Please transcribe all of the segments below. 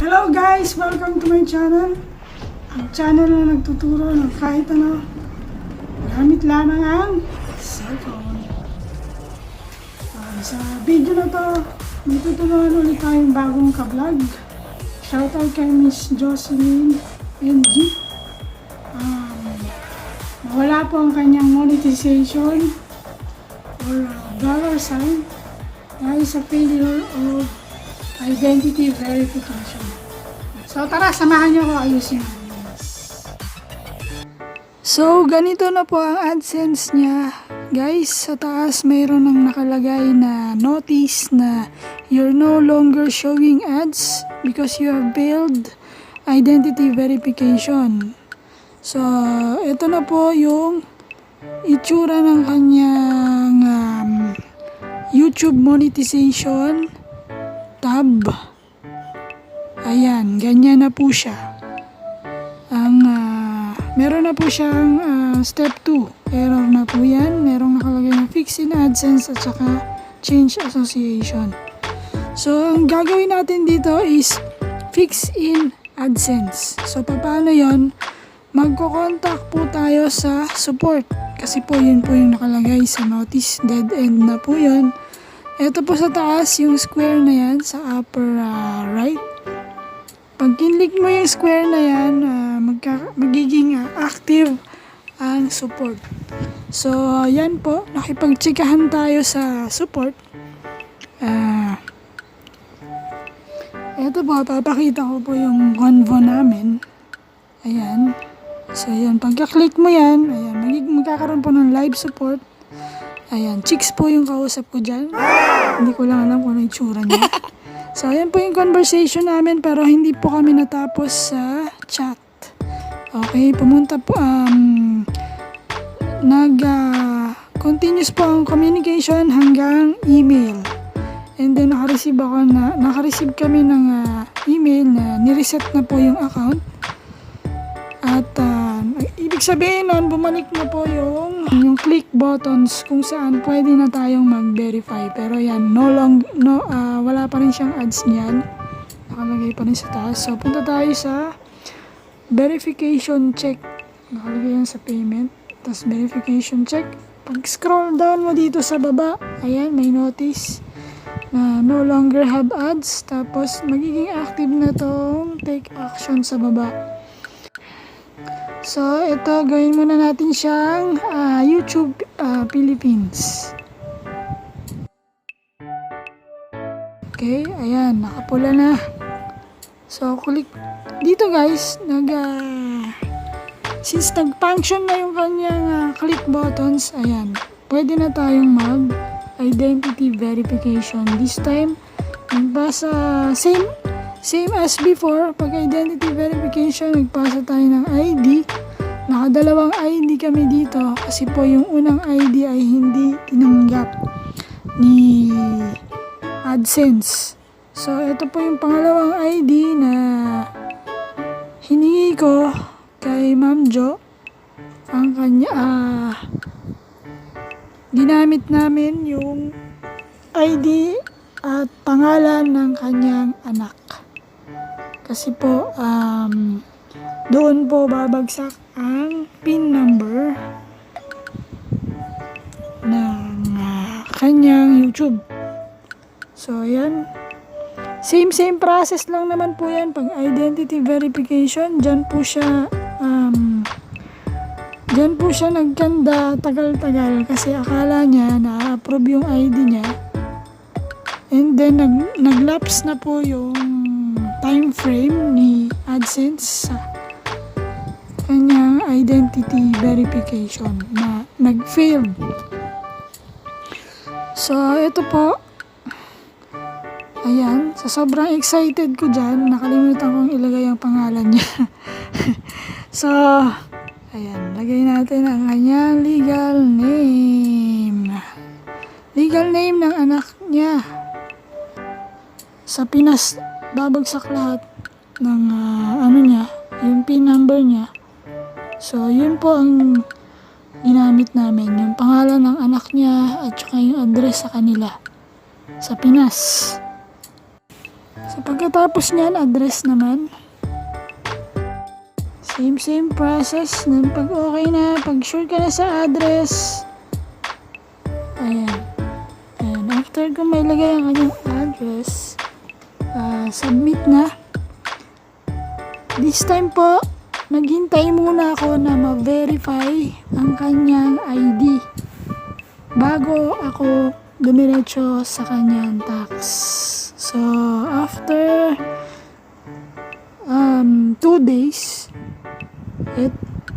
Hello guys! Welcome to my channel. Ang channel na nagtuturo ng kahit ano, gamit lamang ang cellphone. Sa video na to, magtuturuan ulit tayong bagong ka-vlog. Shoutout kay Miss Jocelyn NG. Wala po ang kanyang monetization or dollar sign dahil sa failure of identity verification. So tara, samahan niyo ako ayusin natin. So ganito na po ang AdSense niya. Guys, sa taas mayroon nang nakalagay na notice na you're no longer showing ads because you have failed identity verification. So ito na po yung itsura ng kanyang YouTube monetization tab. Ayan, ganyan na po siya. Meron na po siyang step 2. Error na po yan. Merong nakalagay na fix in AdSense at saka change association. So, ang gagawin natin dito is fix in AdSense. So, paano yon? Magko-contact po tayo sa support. Kasi po, yun po yung nakalagay sa notice. Dead end na po yun. Ito po sa taas, yung square na yan sa upper right. Pag kinlik mo yung square na yan, magiging active ang support. So, yan po. Nakipag-checkahan tayo sa support. Ito po, papakita ko po yung convo namin. Ayan. So, yan. Pagka-click mo yan, ayan, magkakaroon po ng live support. Ayan, chicks po yung kausap ko dyan. Hindi ko lang alam kung ano yung tsura niya. So, ayan po yung conversation namin pero hindi po kami natapos sa chat. Okay, pumunta po, continuous po ang communication hanggang email. And then, nakareceive kami ng email na nireset na po yung account. At, ibig sabihin nun, bumalik na po yung click buttons kung saan pwede na tayong mag-verify. Pero yan, wala pa rin siyang ads niyan. Nakalagay pa rin sa taas. So, punta tayo sa verification check. Nakalagay yan sa payment. Tapos, verification check. Pag scroll down mo dito sa baba, ayan, may notice na no longer have ads. Tapos, magiging active na tong take action sa baba. So, ito, gawin muna natin siyang YouTube Philippines. Okay, ayan, nakapula na. So, click dito guys, since nag-function na yung kanyang click buttons, ayan, pwede na tayong mag-identity verification. This time, nagbasa, same as before, pag identity verification, nagpasa tayo ng ID. Nakadalawang ID kami dito kasi po yung unang ID ay hindi tinanggap ni AdSense. So, ito po yung pangalawang ID na hiningi ko kay Ma'am Jo. Ang kanya, ginamit namin yung ID at pangalan ng kanyang anak. Kasi po, doon po babagsak ang PIN number ng kanyang YouTube. So, yan. Same process lang naman po yan. Pag identity verification, dyan po siya nagkanda tagal-tagal kasi akala niya na-approve yung ID niya. And then, nag-lapse na po yung time frame ni AdSense sa kanyang identity verification na nag-failed. So, ito po. Ayan. Sa sobrang excited ko dyan, nakalimutan kong ilagay ang pangalan niya. So, ayan. Lagay natin ang kanyang legal name. Legal name ng anak niya. Sa Pinas, babagsak lahat ng niya, yung PIN number niya. So, yun po ang ginamit namin. Yung pangalan ng anak niya at saka yung address sa kanila. Sa Pinas. So, pagkatapos niyan, address naman. Same process. Pag okay na, pag sure ka na sa address, ayan. After ko may lagay ang kanyang address, submit na. This time po, naghintay muna ako na ma-verify ang kanyang ID bago ako dumiretso sa kanyang tax. So, after 2 days,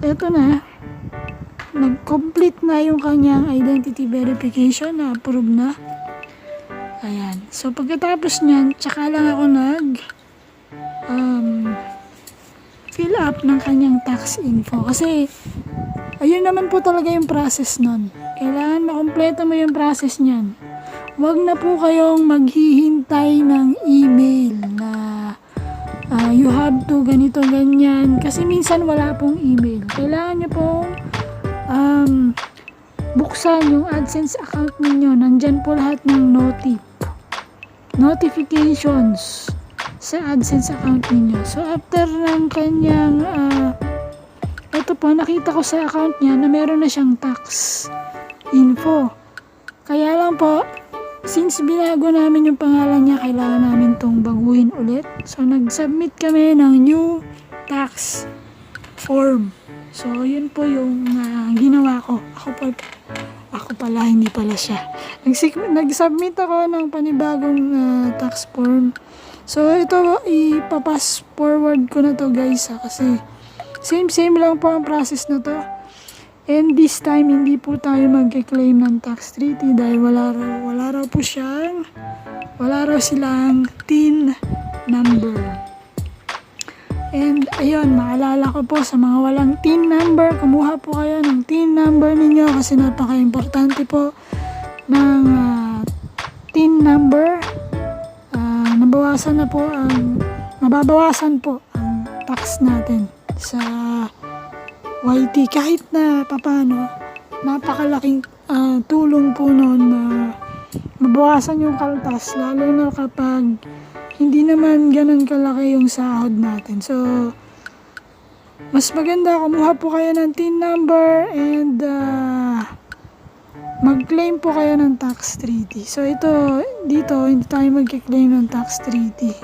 eto na, nag-complete na yung kanyang identity verification na approve na. Ayan. So, pagkatapos nyan, tsaka lang ako fill up ng kanyang tax info. Kasi, ayun naman po talaga yung process nun. Kailangan makompleto mo yung process nyan. Huwag na po kayong maghihintay ng email na you have to ganito, ganyan. Kasi minsan wala pong email. Kailangan nyo pong buksan yung AdSense account ninyo. Nandyan po lahat ng notifications sa AdSense account ninyo. So, after ng kanyang ito po, nakita ko sa account niya na meron na siyang tax info. Kaya lang po, since binago namin yung pangalan niya, kailangan namin tong baguhin ulit. So, nag-submit kami ng new tax form. So, yun po yung ginawa ko. Ako pala, hindi pala siya. Nag-submit ako ng panibagong tax form. So, ito, ipapass forward ko na to guys kasi same lang po ang process na to. And this time, hindi po tayo mag-claim ng tax treaty dahil wala raw silang TIN number. And ayun, maalala ko po sa mga walang TIN number, kumuha po kayo ng TIN number ninyo kasi napaka-importante po ng TIN number. Mababawasan po ang tax natin sa YT kahit na papano. Napakalaking tulong po noon na mabawasan yung kaltas, lalo na kapag hindi naman ganun kalaki yung sahod natin. So, mas maganda kumuha po kayo ng TIN number and mag-claim po kayo ng tax treaty. So, dito, hindi tayo mag-claim ng tax treaty.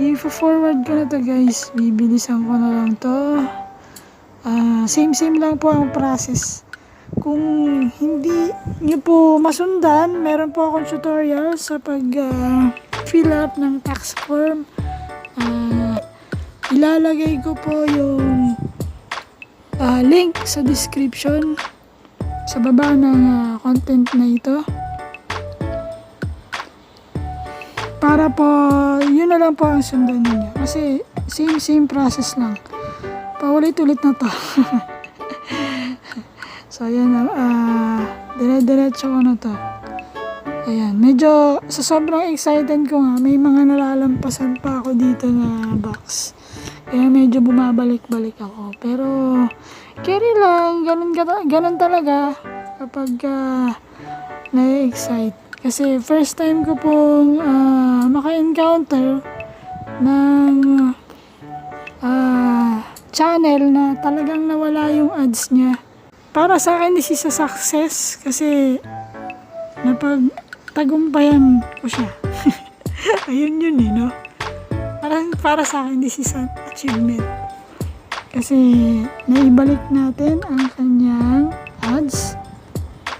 I-forward ko na to guys. Bibilisan ko na lang to. Same lang po ang process. Kung hindi nyo po masundan, meron po akong tutorial sa pag-fill up ng tax form. Ilalagay ko po yung link sa description sa baba ng content na ito. Para po, yun na lang po ang sundan ninyo. Kasi same process lang. Paulit-ulit na to. So, ayan na. Dire-diretso ko na to. Ayan. Medyo, sa sobrang excited ko nga, may mga nalalampasan pa ako dito na box. Kaya medyo bumabalik-balik ako. Pero, carry lang. Ganun talaga kapag na-excite. Kasi, first time ko pong maka-encounter ng channel na talagang nawala yung ads niya. Para sa akin, this is a success kasi napagtagumpayan ko siya. Ayun yun no? Para sa akin, this is an achievement. Kasi naibalik natin ang kanyang ads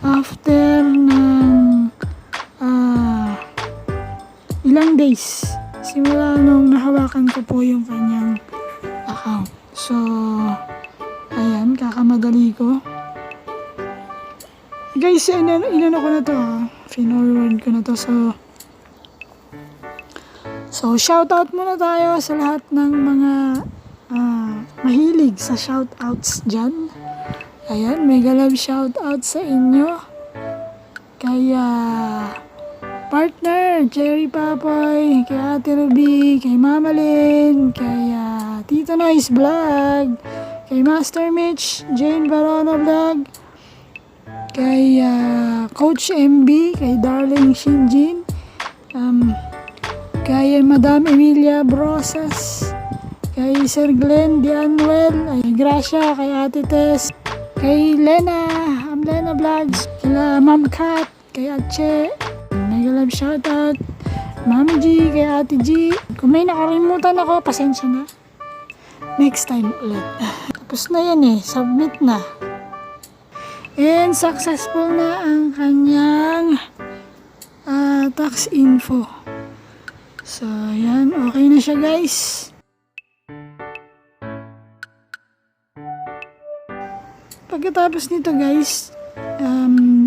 after ng ilang days. Simula nung nahawakan ko po yung kanyang account. So, ayan, kakamadali ko. Guys, inano ko na to Finorward ko na to. So shoutout muna tayo sa lahat ng mga mahilig sa shoutouts dyan. Ayan, mega love shoutout sa inyo. Kaya partner, Jerry Papoy, kay Ate Ruby, kay Mama Lynn, kay Tito Noise Vlog, kay Master Mitch, Jane Barona Vlog, kay Coach MB, kay Darling Shinjin, kay Madam Emilia Brosas, kay Sir Glenn Dianuel, ay Gracia, kay Ate Tess, kay Lena, Lena Vlogs, kila Ma'am Kat, kay Ache, mega love shoutout, Mami G, kay Ate G. Kung may nakalimutan ako, pasensya na. Next time ulit. Tapos na yan submit na. And successful na ang kanyang tax info. So, yan. Okay na siya, guys. Pagkatapos nito, guys, ayan,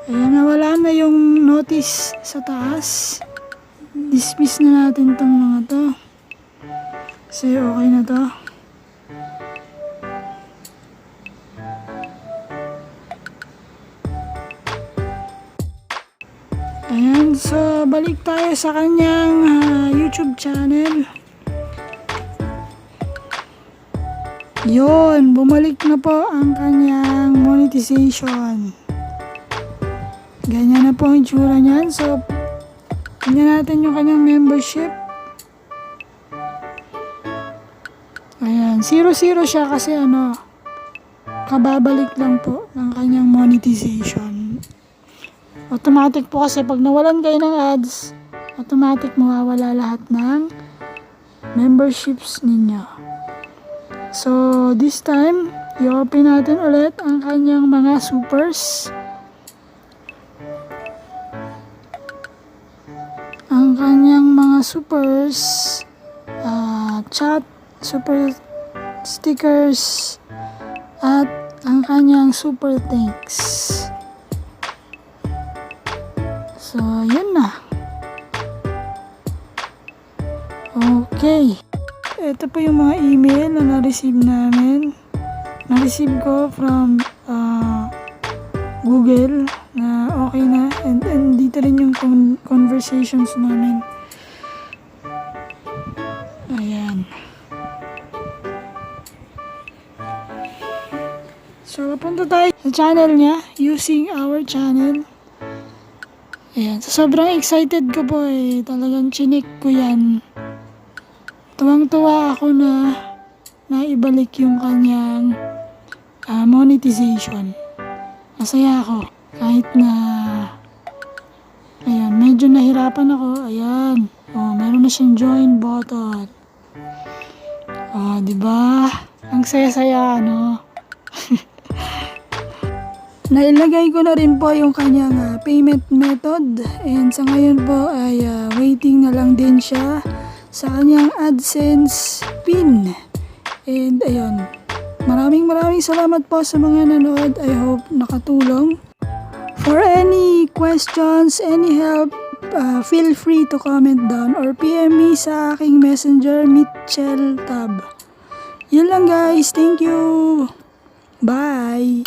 nawala na yung notice sa taas. Dismiss na natin tong mga to. Kasi okay na to. Ayan, so balik tayo sa kanyang YouTube channel. Yun, bumalik na po ang kanyang monetization. Ganyan na po ang itsura niyan. So, tingnan natin yung kanyang membership. Ayan, 0-0 siya kasi kababalik lang po ng kanyang monetization. Automatic po kasi pag nawalan kayo ng ads, automatic mawawala lahat ng memberships ninyo. So, this time, i-open natin ulit ang kanyang mga supers. Ang kanyang mga supers, chat, super stickers, at ang kanyang super thanks. So, yun na. Okay. Ito po yung mga email na na-receive namin. Na-receive ko from Google na okay na. And dito rin yung conversations namin. Ayan. So, punta tayo sa channel niya using our channel. Ayan. So, sobrang excited ko po talagang chinik ko yan. Tuwang-tuwa ako na naibalik yung kanyang monetization. Masaya ako. Kahit na ayan, medyo nahirapan ako. Ayan. Meron na siyang join button. Diba? Ang saya-saya, Nailagay ko na rin po yung kanyang payment method. And sa ngayon po ay waiting na lang din siya sa kanyang AdSense PIN. And ayun, maraming salamat po sa mga nanood. I hope nakatulong. For any questions, any help, feel free to comment down or PM me sa aking messenger, Mitchell Tab. Yun lang guys, thank you. Bye.